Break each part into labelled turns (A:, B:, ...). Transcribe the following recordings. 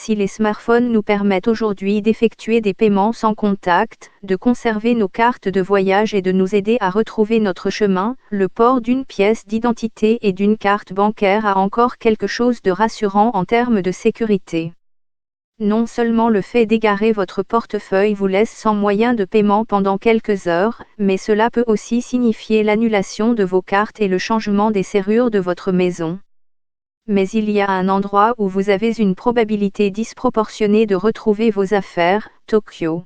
A: Si les smartphones nous permettent aujourd'hui d'effectuer des paiements sans contact, de conserver nos cartes de voyage et de nous aider à retrouver notre chemin, le port d'une pièce d'identité et d'une carte bancaire a encore quelque chose de rassurant en termes de sécurité. Non seulement le fait d'égarer votre portefeuille vous laisse sans moyen de paiement pendant quelques heures, mais cela peut aussi signifier l'annulation de vos cartes et le changement des serrures de votre maison. Mais il y a un endroit où vous avez une probabilité disproportionnée de retrouver vos affaires, Tokyo.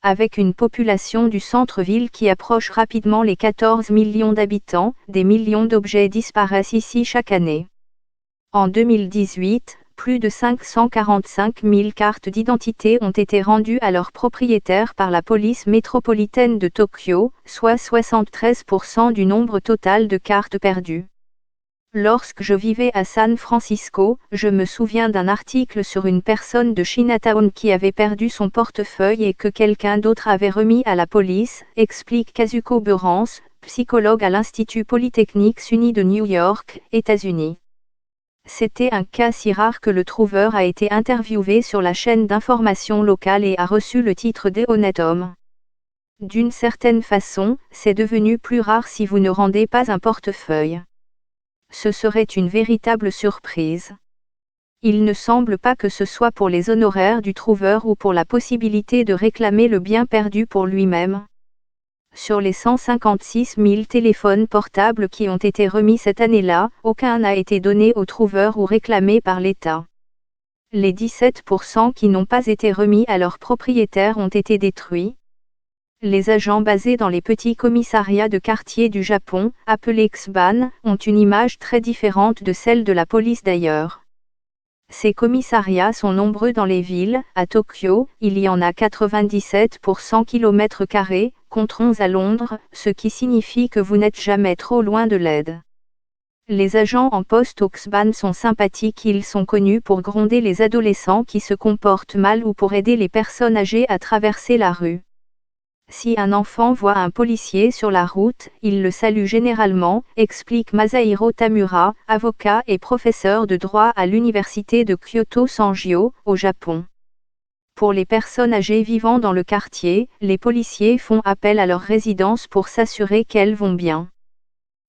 A: Avec une population du centre-ville qui approche rapidement les 14 millions d'habitants, des millions d'objets disparaissent ici chaque année. En 2018, plus de 545 000 cartes d'identité ont été rendues à leurs propriétaires par la police métropolitaine de Tokyo, soit 73% du nombre total de cartes perdues. Lorsque je vivais à San Francisco, je me souviens d'un article sur une personne de Chinatown qui avait perdu son portefeuille et que quelqu'un d'autre avait remis à la police, explique Kazuko Burance, psychologue à l'Institut Polytechnique SUNY de New York, États-Unis. C'était un cas si rare que le trouveur a été interviewé sur la chaîne d'information locale et a reçu le titre d'« honnête homme ». D'une certaine façon, c'est devenu plus rare si vous ne rendez pas un portefeuille. Ce serait une véritable surprise. Il ne semble pas que ce soit pour les honoraires du trouveur ou pour la possibilité de réclamer le bien perdu pour lui-même. Sur les 156 000 téléphones portables qui ont été remis cette année-là, aucun n'a été donné au trouveur ou réclamé par l'État. Les 17% qui n'ont pas été remis à leurs propriétaires ont été détruits. Les agents basés dans les petits commissariats de quartier du Japon, appelés X-ban, ont une image très différente de celle de la police d'ailleurs. Ces commissariats sont nombreux dans les villes. À Tokyo, il y en a 97 pour 100 km², contre 11 à Londres, ce qui signifie que vous n'êtes jamais trop loin de l'aide. Les agents en poste au X-ban sont sympathiques, ils sont connus pour gronder les adolescents qui se comportent mal ou pour aider les personnes âgées à traverser la rue. Si un enfant voit un policier sur la route, il le salue généralement, explique Masahiro Tamura, avocat et professeur de droit à l'université de Kyoto Sangyo, au Japon. Pour les personnes âgées vivant dans le quartier, les policiers font appel à leur résidence pour s'assurer qu'elles vont bien.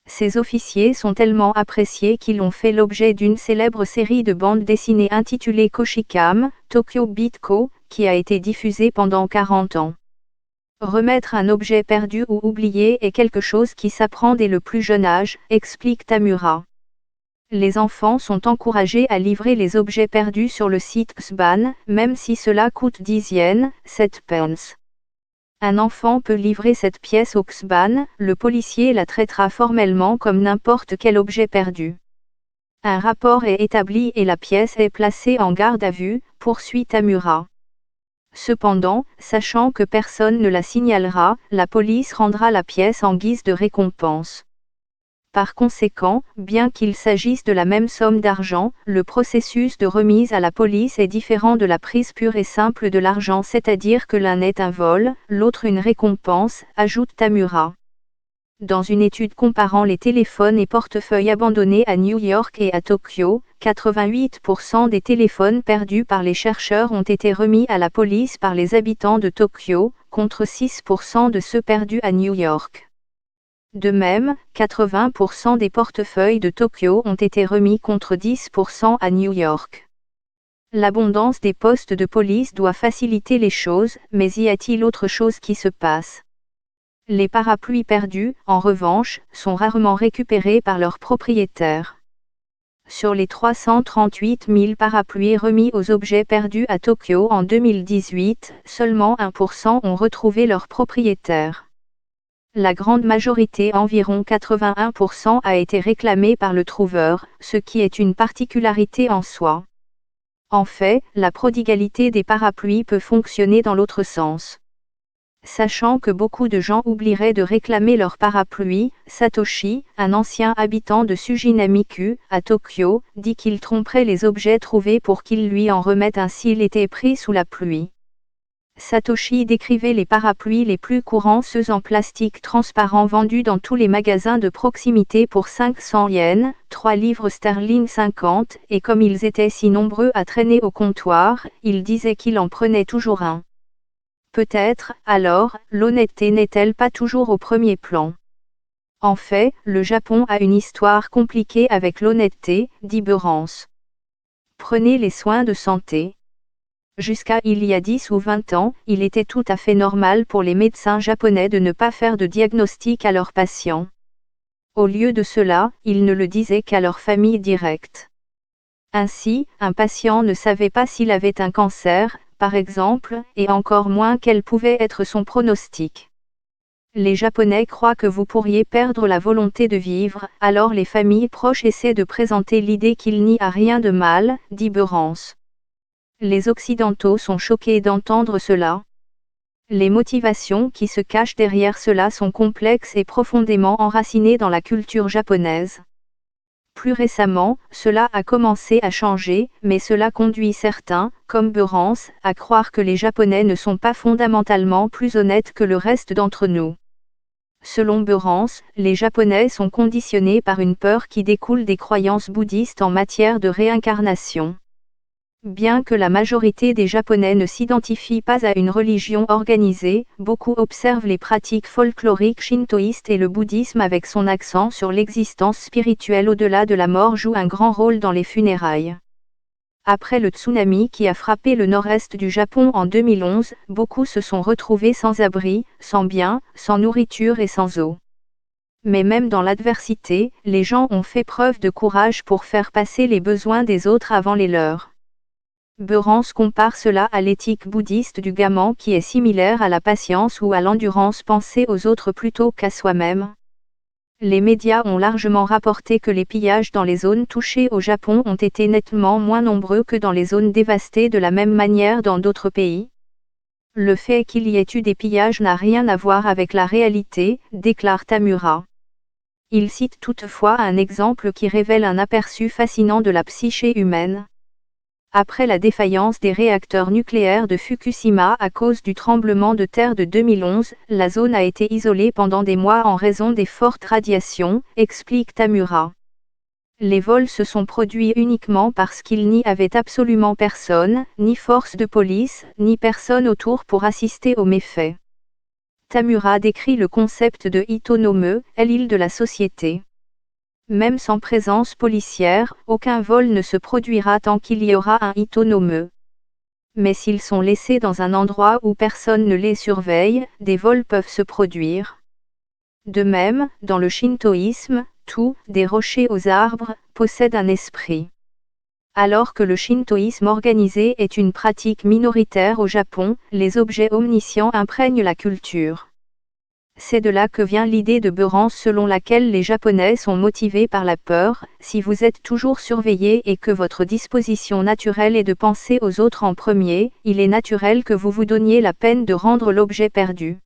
A: Ces officiers sont tellement appréciés qu'ils ont fait l'objet d'une célèbre série de bandes dessinées intitulée Koshikam, Tokyo Bitko, qui a été diffusée pendant 40 ans. Remettre un objet perdu ou oublié est quelque chose qui s'apprend dès le plus jeune âge, explique Tamura. Les enfants sont encouragés à livrer les objets perdus sur le site X-ban, même si cela coûte 10 yens, 7 pence. Un enfant peut livrer cette pièce au X-ban, le policier la traitera formellement comme n'importe quel objet perdu. Un rapport est établi et la pièce est placée en garde à vue, poursuit Tamura. Cependant, sachant que personne ne la signalera, la police rendra la pièce en guise de récompense. Par conséquent, bien qu'il s'agisse de la même somme d'argent, le processus de remise à la police est différent de la prise pure et simple de l'argent, c'est-à-dire que l'un est un vol, l'autre une récompense, ajoute Tamura. Dans une étude comparant les téléphones et portefeuilles abandonnés à New York et à Tokyo, 88% des téléphones perdus par les chercheurs ont été remis à la police par les habitants de Tokyo, contre 6% de ceux perdus à New York. De même, 80% des portefeuilles de Tokyo ont été remis contre 10% à New York. L'abondance des postes de police doit faciliter les choses, mais y a-t-il autre chose qui se passe ? Les parapluies perdus, en revanche, sont rarement récupérés par leurs propriétaires. Sur les 338 000 parapluies remis aux objets perdus à Tokyo en 2018, seulement 1% ont retrouvé leur propriétaire. La grande majorité, environ 81%, a été réclamée par le trouveur, ce qui est une particularité en soi. En fait, la prodigalité des parapluies peut fonctionner dans l'autre sens. Sachant que beaucoup de gens oublieraient de réclamer leur parapluie, Satoshi, un ancien habitant de Suginami-ku, à Tokyo, dit qu'il tromperait les objets trouvés pour qu'ils lui en remettent un s'il était pris sous la pluie. Satoshi décrivait les parapluies les plus courants, ceux en plastique transparent vendus dans tous les magasins de proximité pour 500 yens, 3 livres sterling 50, et comme ils étaient si nombreux à traîner au comptoir, il disait qu'il en prenait toujours un. Peut-être, alors, l'honnêteté n'est-elle pas toujours au premier plan? En fait, le Japon a une histoire compliquée avec l'honnêteté, dit Beurance. Prenez les soins de santé. Jusqu'à il y a 10 ou 20 ans, il était tout à fait normal pour les médecins japonais de ne pas faire de diagnostic à leurs patients. Au lieu de cela, ils ne le disaient qu'à leur famille directe. Ainsi, un patient ne savait pas s'il avait un cancer, par exemple, et encore moins quel pouvait être son pronostic. Les Japonais croient que vous pourriez perdre la volonté de vivre, alors les familles proches essaient de présenter l'idée qu'il n'y a rien de mal, dit Beurance. Les Occidentaux sont choqués d'entendre cela. Les motivations qui se cachent derrière cela sont complexes et profondément enracinées dans la culture japonaise. Plus récemment, cela a commencé à changer, mais cela conduit certains, comme Beurance, à croire que les Japonais ne sont pas fondamentalement plus honnêtes que le reste d'entre nous. Selon Beurance, les Japonais sont conditionnés par une peur qui découle des croyances bouddhistes en matière de réincarnation. Bien que la majorité des Japonais ne s'identifient pas à une religion organisée, beaucoup observent les pratiques folkloriques shintoïstes et le bouddhisme avec son accent sur l'existence spirituelle au-delà de la mort joue un grand rôle dans les funérailles. Après le tsunami qui a frappé le nord-est du Japon en 2011, beaucoup se sont retrouvés sans abri, sans biens, sans nourriture et sans eau. Mais même dans l'adversité, les gens ont fait preuve de courage pour faire passer les besoins des autres avant les leurs. Beurance compare cela à l'éthique bouddhiste du gaman qui est similaire à la patience ou à l'endurance, penser aux autres plutôt qu'à soi-même. Les médias ont largement rapporté que les pillages dans les zones touchées au Japon ont été nettement moins nombreux que dans les zones dévastées de la même manière dans d'autres pays. Le fait qu'il y ait eu des pillages n'a rien à voir avec la réalité, déclare Tamura. Il cite toutefois un exemple qui révèle un aperçu fascinant de la psyché humaine. Après la défaillance des réacteurs nucléaires de Fukushima à cause du tremblement de terre de 2011, la zone a été isolée pendant des mois en raison des fortes radiations, explique Tamura. Les vols se sont produits uniquement parce qu'il n'y avait absolument personne, ni force de police, ni personne autour pour assister aux méfaits. Tamura décrit le concept de hitonome, l'île de la société. Même sans présence policière, aucun vol ne se produira tant qu'il y aura un hitonome. Mais s'ils sont laissés dans un endroit où personne ne les surveille, des vols peuvent se produire. De même, dans le shintoïsme, tout, des rochers aux arbres, possède un esprit. Alors que le shintoïsme organisé est une pratique minoritaire au Japon, les objets omniscients imprègnent la culture. C'est de là que vient l'idée de Beurance selon laquelle les Japonais sont motivés par la peur. Si vous êtes toujours surveillé et que votre disposition naturelle est de penser aux autres en premier, il est naturel que vous vous donniez la peine de rendre l'objet perdu.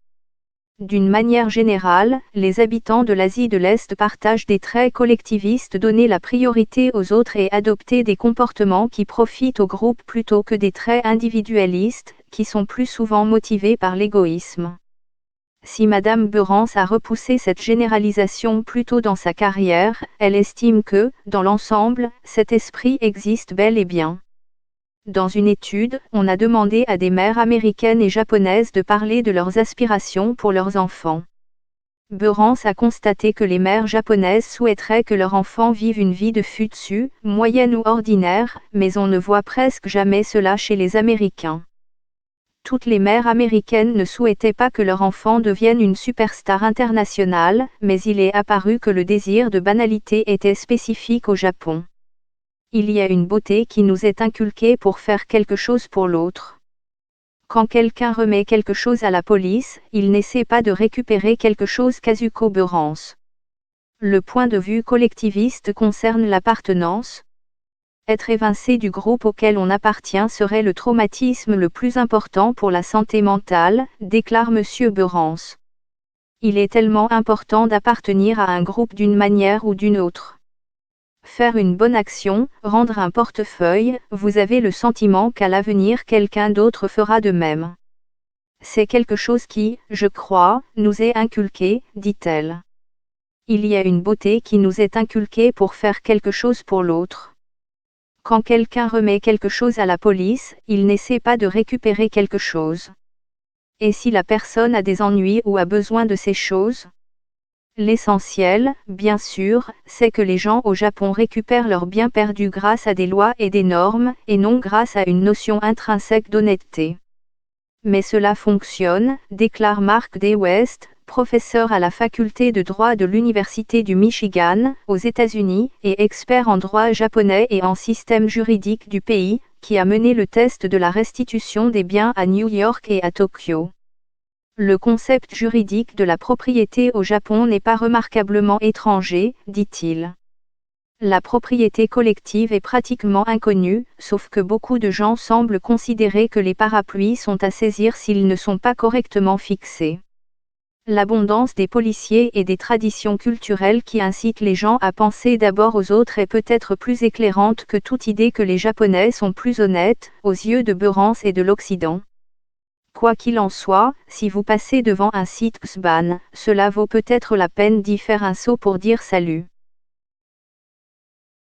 A: D'une manière générale, les habitants de l'Asie de l'Est partagent des traits collectivistes, donner la priorité aux autres et adopter des comportements qui profitent au groupe plutôt que des traits individualistes, qui sont plus souvent motivés par l'égoïsme. Si Madame Beurance a repoussé cette généralisation plus tôt dans sa carrière, elle estime que, dans l'ensemble, cet esprit existe bel et bien. Dans une étude, on a demandé à des mères américaines et japonaises de parler de leurs aspirations pour leurs enfants. Beurance a constaté que les mères japonaises souhaiteraient que leurs enfants vivent une vie de futsu, moyenne ou ordinaire, mais on ne voit presque jamais cela chez les Américains. Toutes les mères américaines ne souhaitaient pas que leur enfant devienne une superstar internationale, mais il est apparu que le désir de banalité était spécifique au Japon. Il y a une beauté qui nous est inculquée pour faire quelque chose pour l'autre. Quand quelqu'un remet quelque chose à la police, il n'essaie pas de récupérer quelque chose. Kazuko Beurance. Le point de vue collectiviste concerne l'appartenance. Être évincé du groupe auquel on appartient serait le traumatisme le plus important pour la santé mentale, déclare M. Beurance. Il est tellement important d'appartenir à un groupe d'une manière ou d'une autre. Faire une bonne action, rendre un portefeuille, vous avez le sentiment qu'à l'avenir quelqu'un d'autre fera de même. C'est quelque chose qui, je crois, nous est inculqué, dit-elle. Il y a une beauté qui nous est inculquée pour faire quelque chose pour l'autre. Quand quelqu'un remet quelque chose à la police, il n'essaie pas de récupérer quelque chose. Et si la personne a des ennuis ou a besoin de ces choses? L'essentiel, bien sûr, c'est que les gens au Japon récupèrent leurs biens perdus grâce à des lois et des normes, et non grâce à une notion intrinsèque d'honnêteté. Mais cela fonctionne, déclare Mark D. West, professeur à la faculté de droit de l'Université du Michigan, aux États-Unis, et expert en droit japonais et en système juridique du pays, qui a mené le test de la restitution des biens à New York et à Tokyo. Le concept juridique de la propriété au Japon n'est pas remarquablement étranger, dit-il. La propriété collective est pratiquement inconnue, sauf que beaucoup de gens semblent considérer que les parapluies sont à saisir s'ils ne sont pas correctement fixés. L'abondance des policiers et des traditions culturelles qui incitent les gens à penser d'abord aux autres est peut-être plus éclairante que toute idée que les Japonais sont plus honnêtes, aux yeux de Beurance et de l'Occident. Quoi qu'il en soit, si vous passez devant un site Xban, cela vaut peut-être la peine d'y faire un saut pour dire salut.